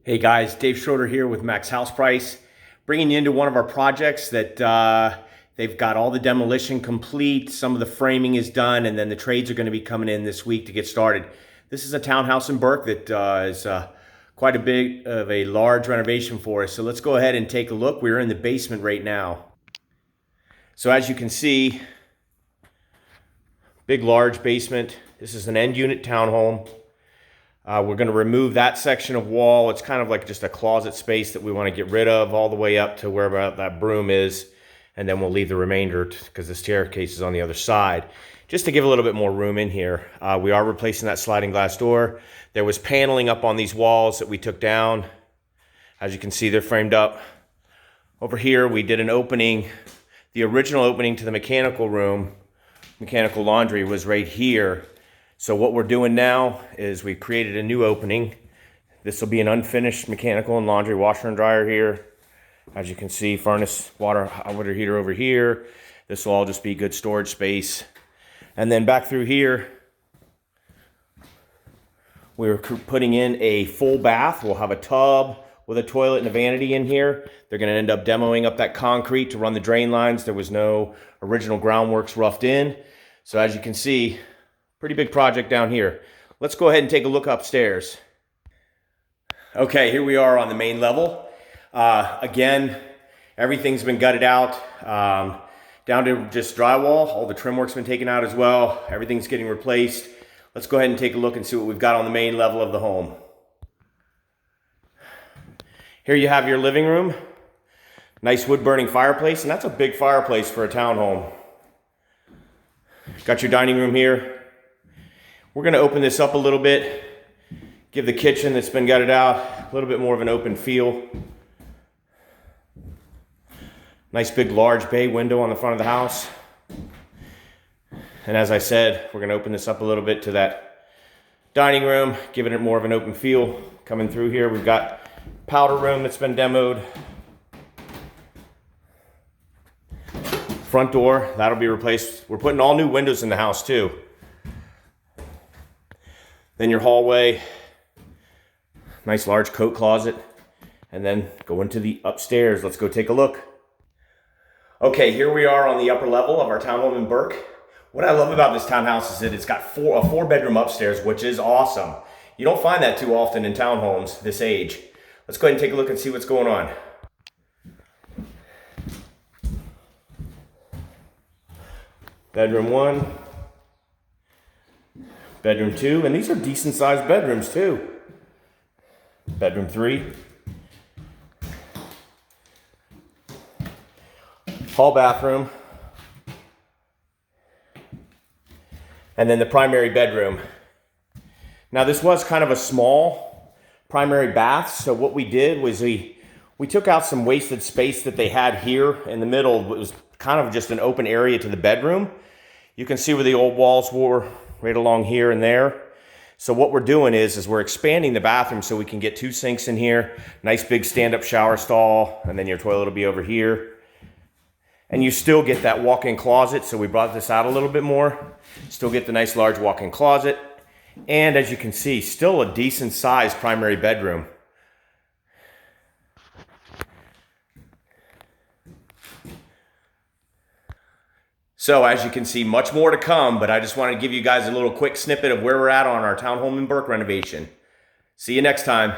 Hey guys, Dave Schroeder here with MaxHousePrice, bringing you into one of our projects that they've got all the demolition complete, some of the framing is done, and then the trades are going to be coming in this week to get started. This is a townhouse in Burke that is quite a big of a large renovation for us. So let's go ahead and take a look. We're in the basement right now. So as you can see, big large basement. This is an end unit townhome. We're going to remove that section of wall. It's kind of like just a closet space that we want to get rid of all the way up to wherever that broom is. And then we'll leave the remainder because the staircase is on the other side. Just to give a little bit more room in here. We are replacing that sliding glass door. There was paneling up on these walls that we took down. As you can see, they're framed up. Over here, we did an opening. The original opening to the mechanical room, mechanical laundry, was right here. So what we're doing now is we created a new opening. This will be an unfinished mechanical and laundry washer and dryer here. As you can see, furnace, water heater over here. This will all just be good storage space. And then back through here, we're putting in a full bath. We'll have a tub with a toilet and a vanity in here. They're going to end up demoing up that concrete to run the drain lines. There was no original groundworks roughed in. So as you can see, pretty big project down here. Let's go ahead and take a look upstairs. Okay, here we are on the main level. Again, everything's been gutted out, down to just drywall. All the trim work's been taken out as well. Everything's getting replaced. Let's go ahead and take a look and see what we've got on the main level of the home. Here you have your living room. Nice wood-burning fireplace, and that's a big fireplace for a townhome. Got your dining room here. We're going to open this up a little bit, give the kitchen that's been gutted out a little bit more of an open feel. Nice big large bay window on the front of the house. And as I said, we're going to open this up a little bit to that dining room, giving it more of an open feel. Coming through here, we've got powder room that's been demoed. Front door, that'll be replaced. We're putting all new windows in the house too. Then your hallway, nice large coat closet, and then go into the upstairs. Let's go take a look. Okay, here we are on the upper level of our townhome in Burke. What I love about this townhouse is that it's got a four-bedroom upstairs, which is awesome. You don't find that too often in townhomes this age. Let's go ahead and take a look and see what's going on. Bedroom 1. Bedroom 2, and these are decent sized bedrooms too. Bedroom 3. Hall bathroom. And then the primary bedroom. Now this was kind of a small primary bath, so what we did was we took out some wasted space that they had here in the middle. It was kind of just an open area to the bedroom. You can see where the old walls were, right along here and there. So what we're doing is we're expanding the bathroom so we can get 2 sinks in here, nice big stand-up shower stall, and then your toilet will be over here. And you still get that walk-in closet, so we brought this out a little bit more. Still get the nice large walk-in closet. And as you can see, still a decent sized primary bedroom. So as you can see, much more to come, but I just wanted to give you guys a little quick snippet of where we're at on our townhome in Burke renovation. See you next time.